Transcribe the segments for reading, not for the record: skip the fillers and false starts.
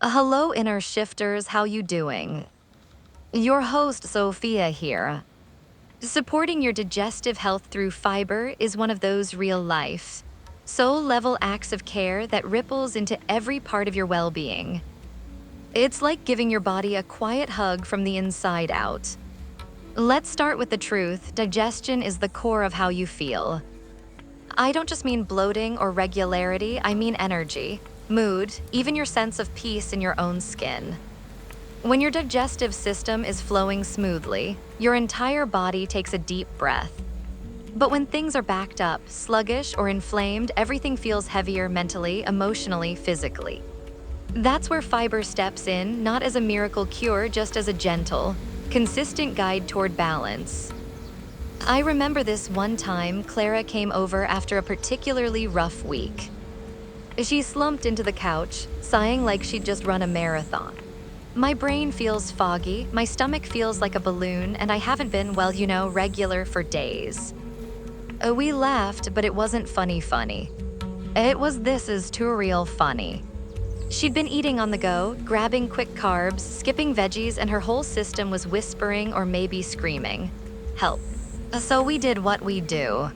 Hello, inner shifters, how you doing? Your host, Sophia here. Supporting your digestive health through fiber is one of those real-life, soul-level acts of care that ripples into every part of your well-being. It's like giving your body a quiet hug from the inside out. Let's start with the truth. Digestion is the core of how you feel. I don't just mean bloating or regularity, I mean energy, mood, even your sense of peace in your own skin. When your digestive system is flowing smoothly, your entire body takes a deep breath. But when things are backed up, sluggish, or inflamed, everything feels heavier mentally, emotionally, physically. That's where fiber steps in, not as a miracle cure, just as a gentle, consistent guide toward balance. I remember this one time Clara came over after a particularly rough week. She slumped into the couch, sighing like she'd just run a marathon. My brain feels foggy, my stomach feels like a balloon, and I haven't been, regular for days. We laughed, but it wasn't funny. It was this is too real funny. She'd been eating on the go, grabbing quick carbs, skipping veggies, and her whole system was whispering or maybe screaming, "Help." So we did what we do.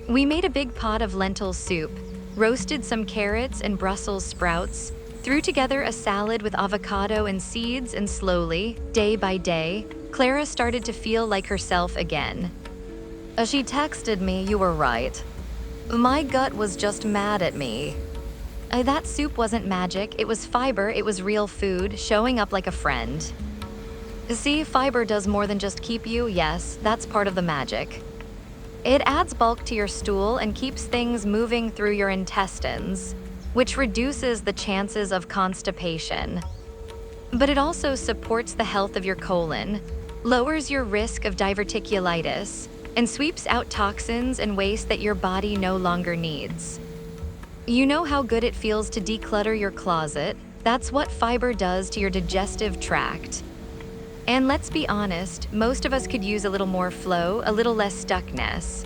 We made a big pot of lentil soup, roasted some carrots and Brussels sprouts, threw together a salad with avocado and seeds, and slowly, day by day, Clara started to feel like herself again. She texted me, "You were right. My gut was just mad at me." That soup wasn't magic, it was fiber, it was real food, showing up like a friend. See, fiber does more than just keep you, yes, that's part of the magic. It adds bulk to your stool and keeps things moving through your intestines, which reduces the chances of constipation. But it also supports the health of your colon, lowers your risk of diverticulitis, and sweeps out toxins and waste that your body no longer needs. You know how good it feels to declutter your closet? That's what fiber does to your digestive tract. And let's be honest, most of us could use a little more flow, a little less stuckness.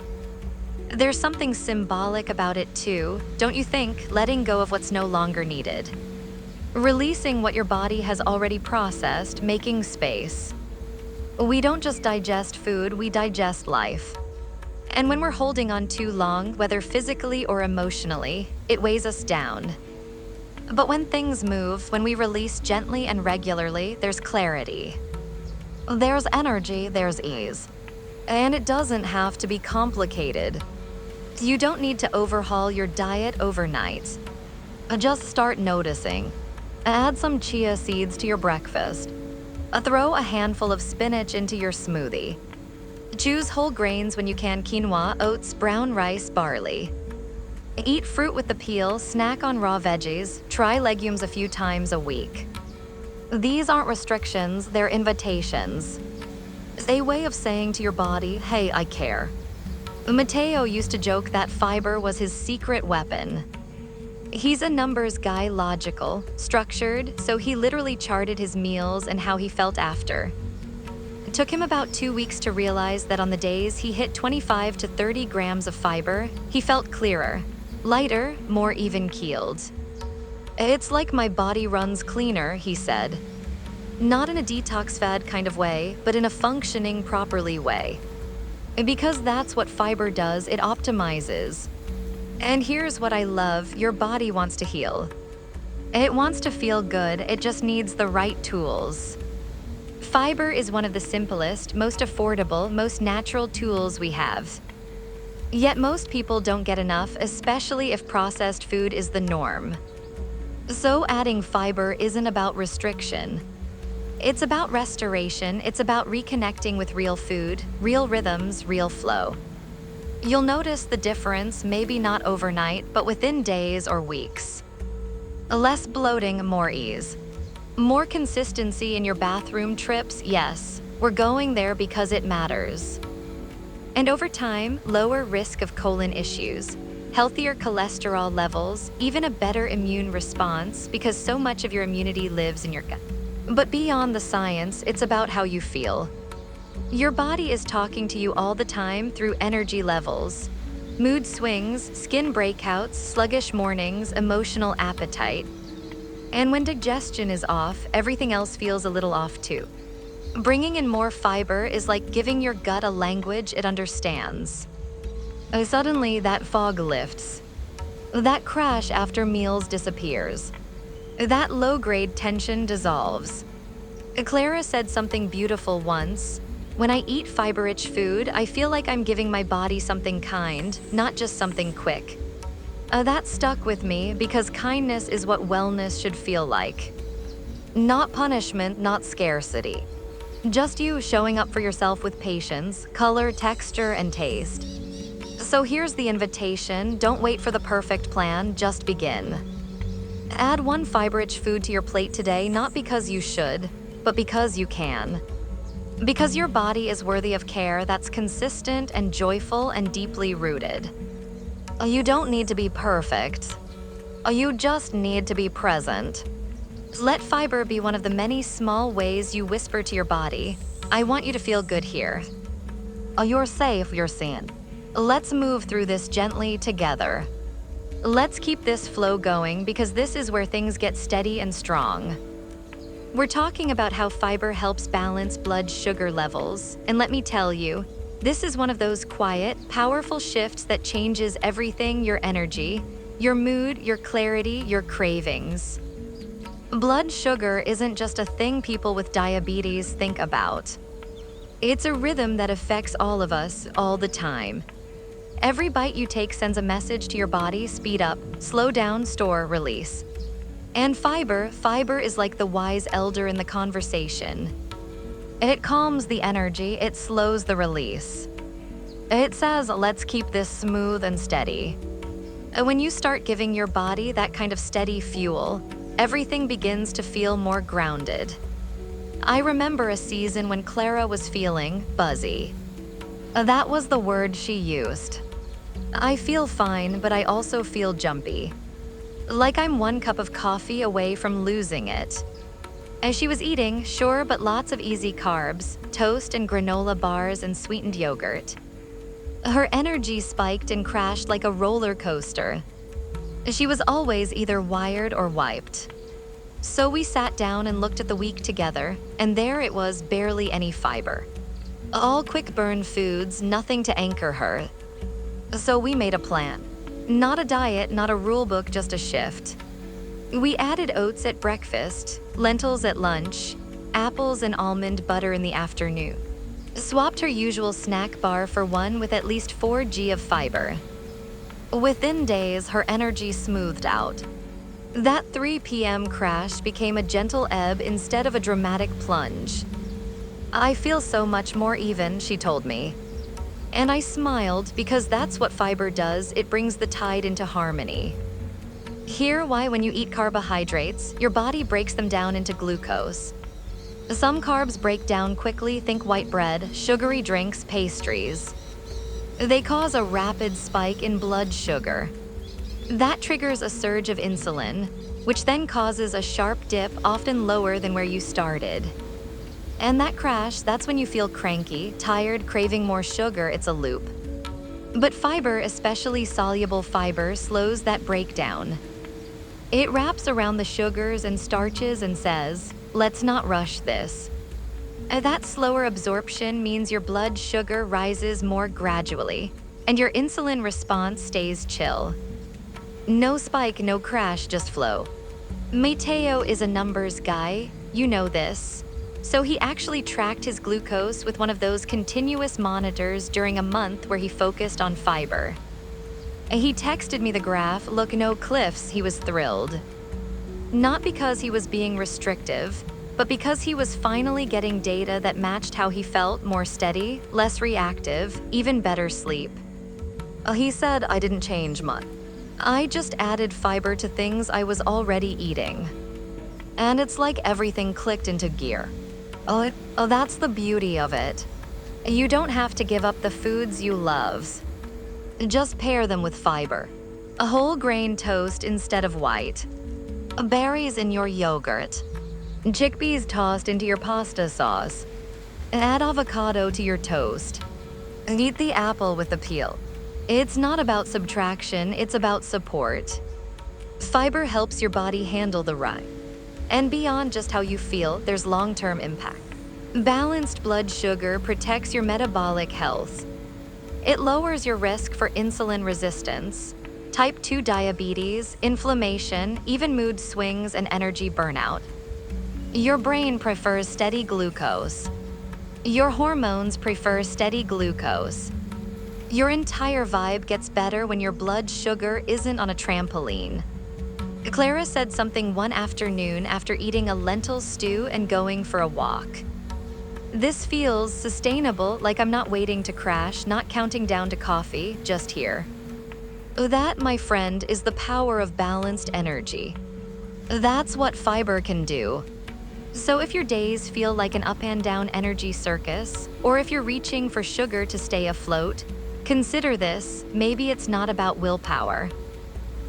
There's something symbolic about it too, don't you think? Letting go of what's no longer needed. Releasing what your body has already processed, making space. We don't just digest food, we digest life. And when we're holding on too long, whether physically or emotionally, it weighs us down. But when things move, when we release gently and regularly, there's clarity. There's energy, there's ease. And it doesn't have to be complicated. You don't need to overhaul your diet overnight. Just start noticing. Add some chia seeds to your breakfast. Throw a handful of spinach into your smoothie. Choose whole grains when you can: quinoa, oats, brown rice, barley. Eat fruit with the peel, snack on raw veggies, try legumes a few times a week. These aren't restrictions, they're invitations. A way of saying to your body, "Hey, I care." Mateo used to joke that fiber was his secret weapon. He's a numbers guy, logical, structured, so he literally charted his meals and how he felt after. It took him about 2 weeks to realize that on the days he hit 25 to 30 grams of fiber, he felt clearer, lighter, more even-keeled. "It's like my body runs cleaner," he said. Not in a detox fad kind of way, but in a functioning properly way. Because that's what fiber does, it optimizes. And here's what I love, your body wants to heal. It wants to feel good, it just needs the right tools. Fiber is one of the simplest, most affordable, most natural tools we have. Yet most people don't get enough, especially if processed food is the norm. So adding fiber isn't about restriction. It's about restoration, it's about reconnecting with real food, real rhythms, real flow. You'll notice the difference, maybe not overnight, but within days or weeks. Less bloating, more ease. More consistency in your bathroom trips, yes, we're going there because it matters. And over time, lower risk of colon issues, healthier cholesterol levels, even a better immune response because so much of your immunity lives in your gut. But beyond the science, it's about how you feel. Your body is talking to you all the time through energy levels, mood swings, skin breakouts, sluggish mornings, emotional appetite. And when digestion is off, everything else feels a little off too. Bringing in more fiber is like giving your gut a language it understands. Suddenly, that fog lifts. That crash after meals disappears. That low-grade tension dissolves. Clara said something beautiful once. When I eat fiber-rich food, I feel like I'm giving my body something kind, not just something quick. That stuck with me because kindness is what wellness should feel like. Not punishment, not scarcity. Just you showing up for yourself with patience, color, texture, and taste. So here's the invitation. Don't wait for the perfect plan, just begin. Add one fiber-rich food to your plate today, not because you should, but because you can. Because your body is worthy of care that's consistent and joyful and deeply rooted. You don't need to be perfect. You just need to be present. Let fiber be one of the many small ways you whisper to your body, I want you to feel good here. You're safe, you're seen. Let's move through this gently together. Let's keep this flow going because this is where things get steady and strong. We're talking about how fiber helps balance blood sugar levels, and let me tell you, this is one of those quiet, powerful shifts that changes everything: your energy, your mood, your clarity, your cravings. Blood sugar isn't just a thing people with diabetes think about. It's a rhythm that affects all of us all the time. Every bite you take sends a message to your body: speed up, slow down, store, release. And fiber is like the wise elder in the conversation. It calms the energy, it slows the release. It says, let's keep this smooth and steady. When you start giving your body that kind of steady fuel, everything begins to feel more grounded. I remember a season when Clara was feeling buzzy. That was the word she used. I feel fine, but I also feel jumpy. Like I'm one cup of coffee away from losing it. As she was eating, sure, but lots of easy carbs, toast and granola bars and sweetened yogurt. Her energy spiked and crashed like a roller coaster. She was always either wired or wiped. So we sat down and looked at the week together, and there it was, barely any fiber. All quick burn foods, nothing to anchor her. So we made a plan. Not a diet, not a rule book, just a shift. We added oats at breakfast, lentils at lunch, apples and almond butter in the afternoon. Swapped her usual snack bar for one with at least 4 g of fiber. Within days, her energy smoothed out. That 3 p.m. crash became a gentle ebb instead of a dramatic plunge. I feel so much more even, she told me. And I smiled because that's what fiber does, it brings the tide into harmony. Hear why when you eat carbohydrates, your body breaks them down into glucose. Some carbs break down quickly, think white bread, sugary drinks, pastries. They cause a rapid spike in blood sugar. That triggers a surge of insulin, which then causes a sharp dip, often lower than where you started. And that crash, that's when you feel cranky, tired, craving more sugar. It's a loop. But fiber, especially soluble fiber, slows that breakdown. It wraps around the sugars and starches and says, let's not rush this. That slower absorption means your blood sugar rises more gradually, and your insulin response stays chill. No spike, no crash, just flow. Mateo is a numbers guy, you know this. So he actually tracked his glucose with one of those continuous monitors during a month where he focused on fiber. He texted me the graph, look, no cliffs, he was thrilled. Not because he was being restrictive, but because he was finally getting data that matched how he felt: more steady, less reactive, even better sleep. He said, I didn't change much. I just added fiber to things I was already eating. And it's like everything clicked into gear. That's the beauty of it. You don't have to give up the foods you love. Just pair them with fiber. A whole grain toast instead of white. Berries in your yogurt. Chickpeas tossed into your pasta sauce. Add avocado to your toast. Eat the apple with the peel. It's not about subtraction, it's about support. Fiber helps your body handle the And beyond just how you feel, there's long-term impact. Balanced blood sugar protects your metabolic health. It lowers your risk for insulin resistance, type 2 diabetes, inflammation, even mood swings and energy burnout. Your brain prefers steady glucose. Your hormones prefer steady glucose. Your entire vibe gets better when your blood sugar isn't on a trampoline. Clara said something one afternoon after eating a lentil stew and going for a walk. This feels sustainable, like I'm not waiting to crash, not counting down to coffee, just here. That, my friend, is the power of balanced energy. That's what fiber can do. So if your days feel like an up and down energy circus, or if you're reaching for sugar to stay afloat, consider this. Maybe it's not about willpower.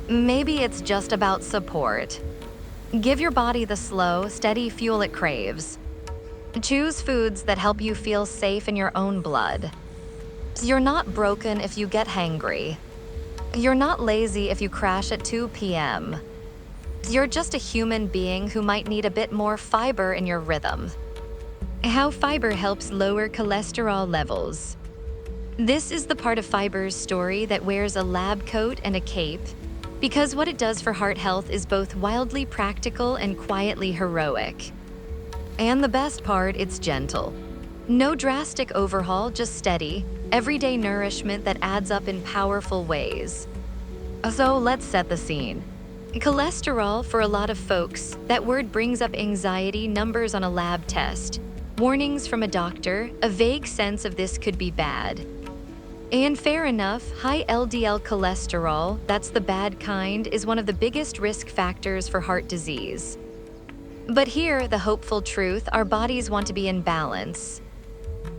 Maybe it's just about support. Give your body the slow, steady fuel it craves. Choose foods that help you feel safe in your own blood. You're not broken if you get hangry. You're not lazy if you crash at 2 p.m. You're just a human being who might need a bit more fiber in your rhythm. How fiber helps lower cholesterol levels. This is the part of fiber's story that wears a lab coat and a cape, because what it does for heart health is both wildly practical and quietly heroic. And the best part, it's gentle. No drastic overhaul, just steady, everyday nourishment that adds up in powerful ways. So let's set the scene. Cholesterol, for a lot of folks, that word brings up anxiety, numbers on a lab test, warnings from a doctor, a vague sense of this could be bad. And fair enough, high LDL cholesterol, that's the bad kind, is one of the biggest risk factors for heart disease. But here, the hopeful truth, our bodies want to be in balance.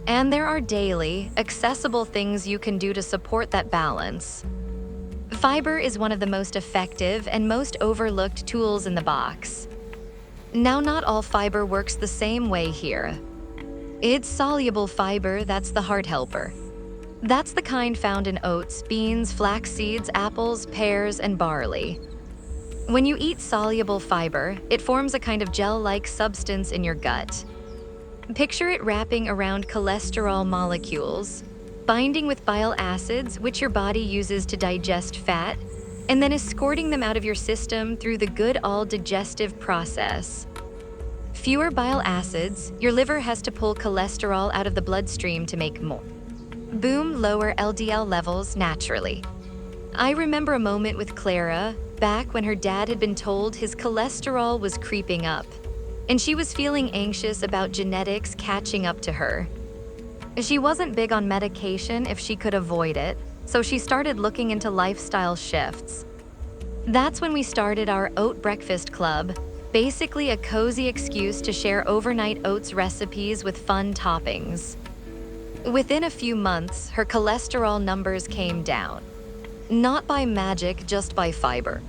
And there are daily, accessible things you can do to support that balance. Fiber is one of the most effective and most overlooked tools in the box. Now, not all fiber works the same way here. It's soluble fiber that's the heart helper. That's the kind found in oats, beans, flax seeds, apples, pears, and barley. When you eat soluble fiber, it forms a kind of gel-like substance in your gut. Picture it wrapping around cholesterol molecules, binding with bile acids, which your body uses to digest fat, and then escorting them out of your system through the good-all digestive process. Fewer bile acids, your liver has to pull cholesterol out of the bloodstream to make more. Boom, lower LDL levels naturally. I remember a moment with Clara, back when her dad had been told his cholesterol was creeping up, and she was feeling anxious about genetics catching up to her. She wasn't big on medication if she could avoid it, so she started looking into lifestyle shifts. That's when we started our Oat Breakfast Club, basically a cozy excuse to share overnight oats recipes with fun toppings. Within a few months, her cholesterol numbers came down. Not by magic, just by fiber.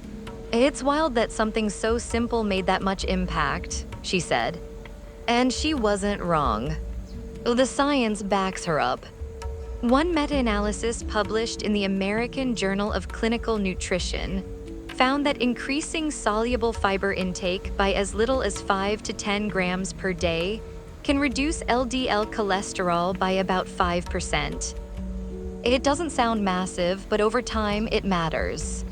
It's wild that something so simple made that much impact, she said. And she wasn't wrong. The science backs her up. One meta-analysis published in the American Journal of Clinical Nutrition found that increasing soluble fiber intake by as little as 5 to 10 grams per day can reduce LDL cholesterol by about 5%. It doesn't sound massive, but over time it matters.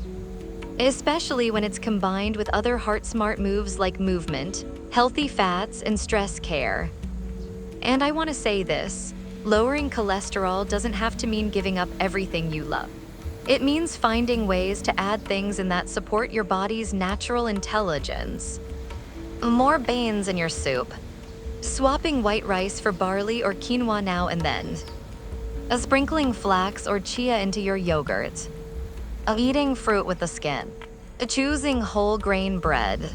Especially when it's combined with other heart-smart moves like movement, healthy fats, and stress care. And I want to say this, lowering cholesterol doesn't have to mean giving up everything you love. It means finding ways to add things in that support your body's natural intelligence. More beans in your soup. Swapping white rice for barley or quinoa now and then. Sprinkling flax or chia into your yogurt. Eating fruit with the skin. Choosing whole grain bread.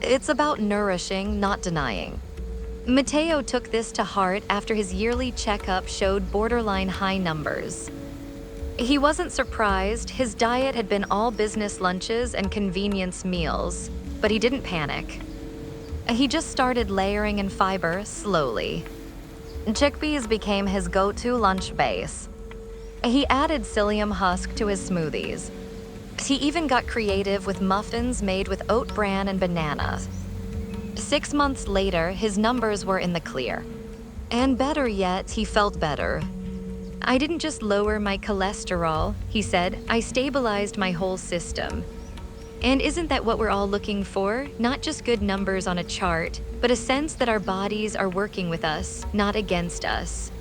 It's about nourishing, not denying. Mateo took this to heart after his yearly checkup showed borderline high numbers. He wasn't surprised. His diet had been all business lunches and convenience meals, but he didn't panic. He just started layering in fiber slowly. Chickpeas became his go-to lunch base. He added psyllium husk to his smoothies. He even got creative with muffins made with oat bran and banana. 6 months later, his numbers were in the clear. And better yet, he felt better. I didn't just lower my cholesterol, he said, I stabilized my whole system. And isn't that what we're all looking for? Not just good numbers on a chart, but a sense that our bodies are working with us, not against us.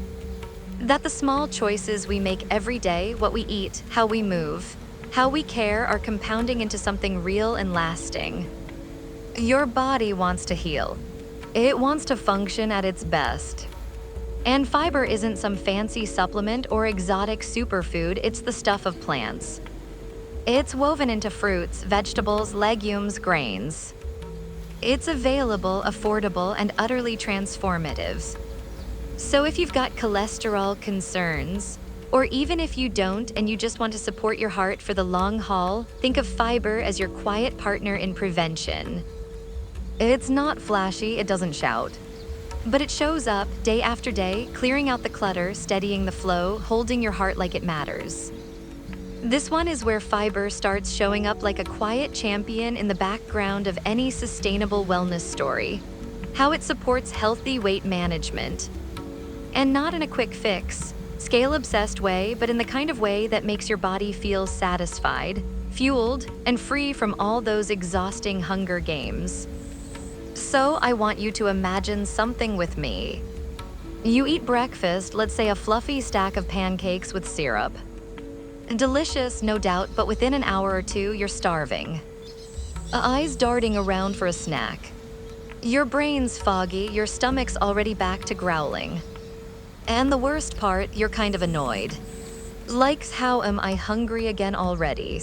That the small choices we make every day, what we eat, how we move, how we care, are compounding into something real and lasting. Your body wants to heal. It wants to function at its best. And fiber isn't some fancy supplement or exotic superfood, it's the stuff of plants. It's woven into fruits, vegetables, legumes, grains. It's available, affordable, and utterly transformative. So if you've got cholesterol concerns, or even if you don't and you just want to support your heart for the long haul, think of fiber as your quiet partner in prevention. It's not flashy, it doesn't shout. But it shows up day after day, clearing out the clutter, steadying the flow, holding your heart like it matters. This one is where fiber starts showing up like a quiet champion in the background of any sustainable wellness story. How it supports healthy weight management. And not in a quick fix, scale-obsessed way, but in the kind of way that makes your body feel satisfied, fueled, and free from all those exhausting hunger games. So I want you to imagine something with me. You eat breakfast, let's say a fluffy stack of pancakes with syrup. Delicious, no doubt, but within an hour or two, you're starving. Eyes darting around for a snack. Your brain's foggy, your stomach's already back to growling. And the worst part, you're kind of annoyed. Like, how am I hungry again already?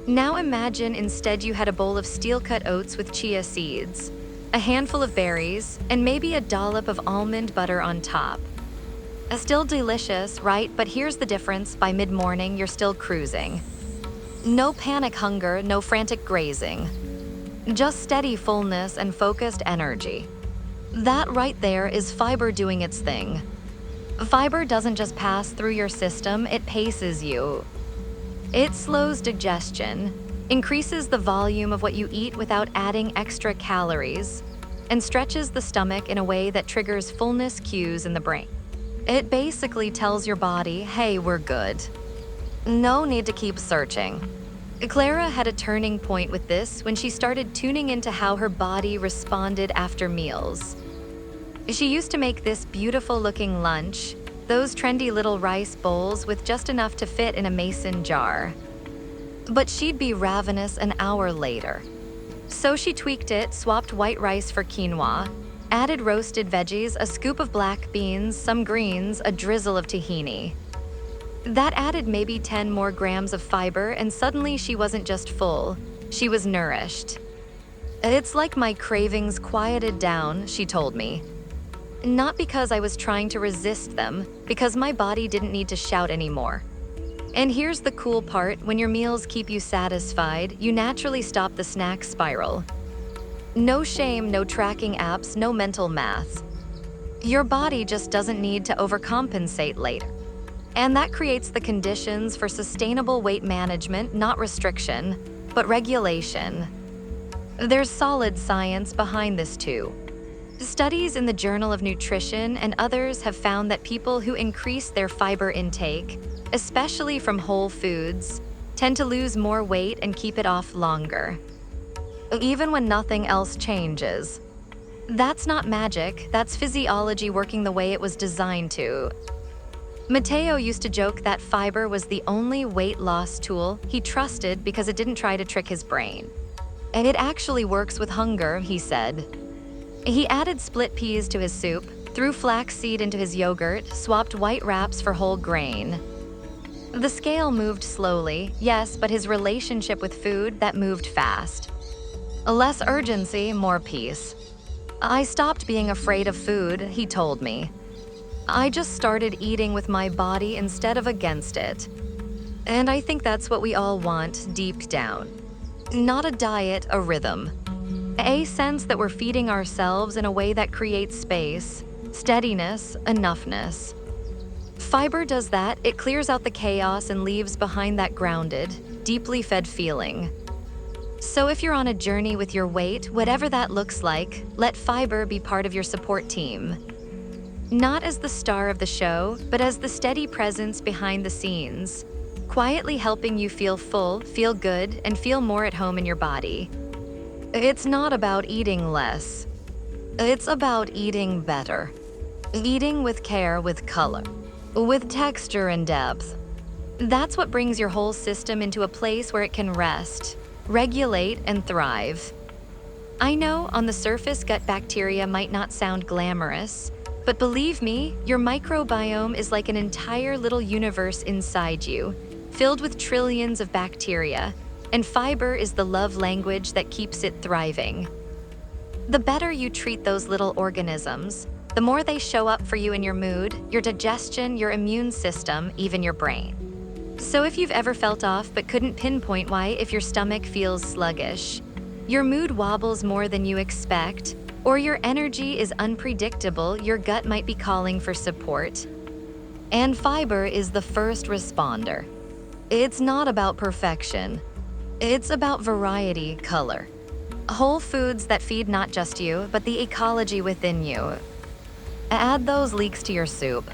Now imagine instead you had a bowl of steel-cut oats with chia seeds, a handful of berries, and maybe a dollop of almond butter on top. Still delicious, right? But here's the difference: by mid-morning, you're still cruising. No panic hunger, no frantic grazing. Just steady fullness and focused energy. That right there is fiber doing its thing. Fiber doesn't just pass through your system, it paces you. It slows digestion, increases the volume of what you eat without adding extra calories, and stretches the stomach in a way that triggers fullness cues in the brain. It basically tells your body, hey, we're good. No need to keep searching. Clara had a turning point with this when she started tuning into how her body responded after meals. She used to make this beautiful-looking lunch, those trendy little rice bowls with just enough to fit in a mason jar. But she'd be ravenous an hour later. So she tweaked it, swapped white rice for quinoa, added roasted veggies, a scoop of black beans, some greens, a drizzle of tahini. That added maybe 10 more grams of fiber, and suddenly she wasn't just full, she was nourished. It's like my cravings quieted down, she told me. Not because I was trying to resist them, because my body didn't need to shout anymore. And here's the cool part: when your meals keep you satisfied, you naturally stop the snack spiral. No shame, no tracking apps, no mental math. Your body just doesn't need to overcompensate later. And that creates the conditions for sustainable weight management, not restriction, but regulation. There's solid science behind this too. Studies in the Journal of Nutrition and others have found that people who increase their fiber intake, especially from whole foods, tend to lose more weight and keep it off longer, even when nothing else changes. That's not magic, that's physiology working the way it was designed to. Matteo used to joke that fiber was the only weight loss tool he trusted because it didn't try to trick his brain. And it actually works with hunger, he said. He added split peas to his soup, threw flaxseed into his yogurt, swapped white wraps for whole grain. The scale moved slowly, yes, but his relationship with food, that moved fast. Less urgency, more peace. I stopped being afraid of food, he told me. I just started eating with my body instead of against it. And I think that's what we all want deep down. Not a diet, a rhythm. A sense that we're feeding ourselves in a way that creates space, steadiness, enoughness. Fiber does that. It clears out the chaos and leaves behind that grounded, deeply fed feeling. So if you're on a journey with your weight, whatever that looks like, let fiber be part of your support team. Not as the star of the show, but as the steady presence behind the scenes, quietly helping you feel full, feel good, and feel more at home in your body. It's not about eating less. It's about eating better. Eating with care, with color, with texture and depth. That's what brings your whole system into a place where it can rest, regulate, and thrive. I know on the surface gut bacteria might not sound glamorous, but believe me, your microbiome is like an entire little universe inside you, filled with trillions of bacteria, and fiber is the love language that keeps it thriving. The better you treat those little organisms, the more they show up for you in your mood, your digestion, your immune system, even your brain. So if you've ever felt off but couldn't pinpoint why, if your stomach feels sluggish, your mood wobbles more than you expect, or your energy is unpredictable, your gut might be calling for support. And fiber is the first responder. It's not about perfection. It's about variety, color. Whole foods that feed not just you, but the ecology within you. Add those leeks to your soup.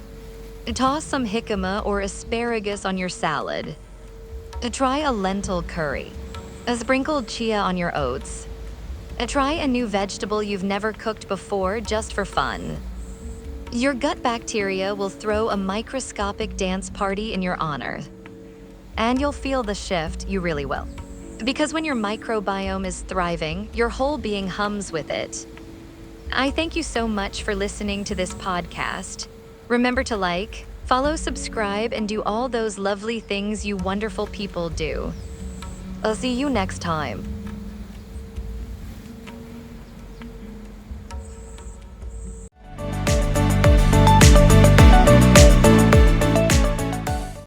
Toss some jicama or asparagus on your salad. Try a lentil curry. A sprinkled chia on your oats. Try a new vegetable you've never cooked before just for fun. Your gut bacteria will throw a microscopic dance party in your honor. And you'll feel the shift, you really will. Because when your microbiome is thriving, your whole being hums with it. I thank you so much for listening to this podcast. Remember to like, follow, subscribe, and do all those lovely things you wonderful people do. I'll see you next time.